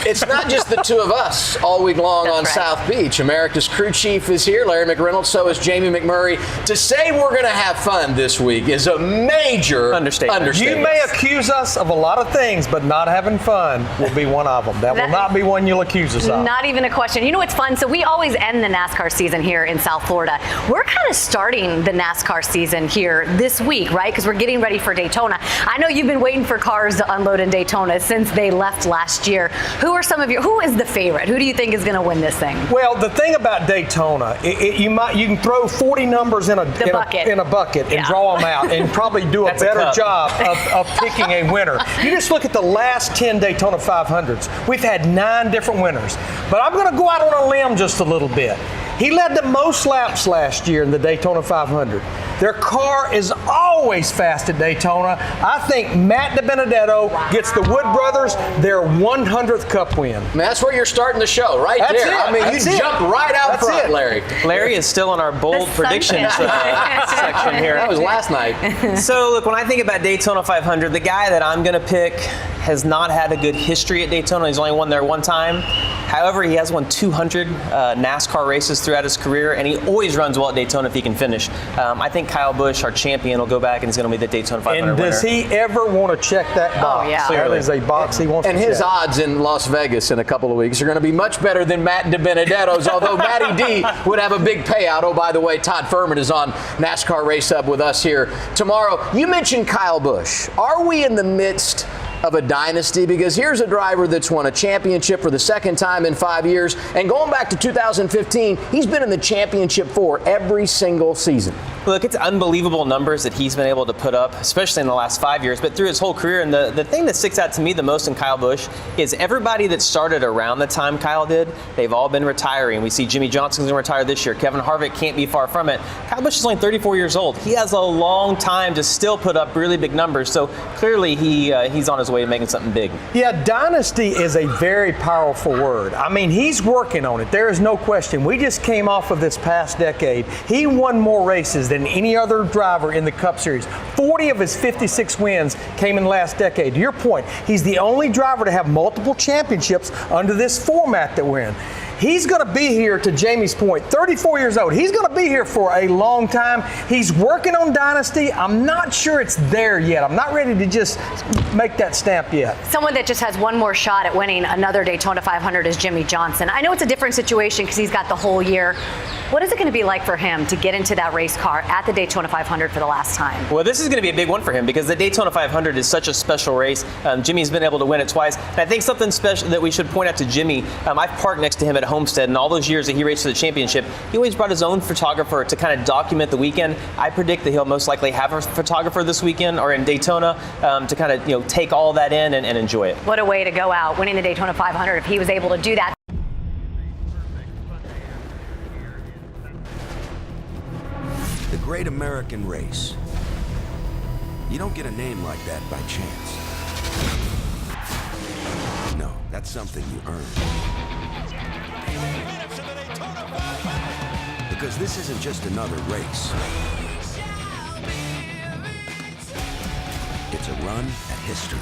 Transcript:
It's not just the two of us all week long on South Beach. America's crew chief is here, Larry McReynolds. So is Jamie McMurray. To say we're going to have fun this week is a major understatement. You may accuse us of a lot of things, but not having fun will be one of them. That will not be one you'll accuse us of. Not even a question. You know what's fun? So we always end the NASCAR season here in South Florida. We're kind of starting the NASCAR season here this week, right? Because we're getting ready for Daytona. I know you've been waiting for cars to unload in Daytona since they left last year. Who is the favorite? Who do you think is going to win this thing? Well, the thing about Daytona, you can throw 40 numbers in a bucket and draw them out and probably do a better job of picking a winner. You just look at the last 10 Daytona 500s. We've had 9 different winners. But I'm going to go out on a limb just a little bit. He led the most laps last year in the Daytona 500. Their car is always fast at Daytona. I think Matt DiBenedetto gets the Wood Brothers their 100th Cup win. Man, that's where you're starting the show, right there. I mean, you jumped right out front, Larry. Larry is still in our bold predictions section here. That was last night. So, look, when I think about Daytona 500, the guy that I'm going to pick has not had a good history at Daytona. He's only won there one time. However, he has won 200 NASCAR races throughout his career, and he always runs well at Daytona if he can finish. I think Kyle Busch, our champion, will go back and he's going to be the Daytona 500 winner. And does he ever want to check that box? Oh, yeah. That is a box he wants to check. And his odds in Las Vegas in a couple of weeks are going to be much better than Matt DiBenedetto's, although Matty D would have a big payout. Oh, by the way, Todd Furman is on NASCAR Race Hub with us here tomorrow. You mentioned Kyle Busch. Are we in the midst of a dynasty? Because here's a driver that's won a championship for the second time in 5 years, and going back to 2015, he's been in the championship for every single season. Look, it's unbelievable numbers that he's been able to put up, especially in the last 5 years, but through his whole career. And the thing that sticks out to me the most in Kyle Busch is everybody that started around the time Kyle did, they've all been retiring. We see Jimmie Johnson's going to retire this year. Kevin Harvick can't be far from it. Kyle Busch is only 34 years old. He has a long time to still put up really big numbers. So clearly he's on his way to making something big. Yeah, dynasty is a very powerful word. I mean, he's working on it. There is no question. We just came off of this past decade. He won more races than any other driver in the Cup Series. 40 of his 56 wins came in the last decade. To your point, he's the only driver to have multiple championships under this format that we're in. He's going to be here, to Jamie's point, 34 years old. He's going to be here for a long time. He's working on dynasty. I'm not sure it's there yet. I'm not ready to just make that stamp yet. Someone that just has one more shot at winning another Daytona 500 is Jimmie Johnson. I know it's a different situation because he's got the whole year. What is it going to be like for him to get into that race car at the Daytona 500 for the last time? Well, this is going to be a big one for him because the Daytona 500 is such a special race. Jimmie's been able to win it twice. And I think something special that we should point out to Jimmie, I've parked next to him at Homestead, and all those years that he raced for the championship, he always brought his own photographer to kind of document the weekend. I predict that he'll most likely have a photographer this weekend or in Daytona to kind of take all that in and enjoy it. What a way to go out, winning the Daytona 500 if he was able to do that. The Great American Race. You don't get a name like that by chance. No, that's something you earn. Because this isn't just another race. It's a run at history.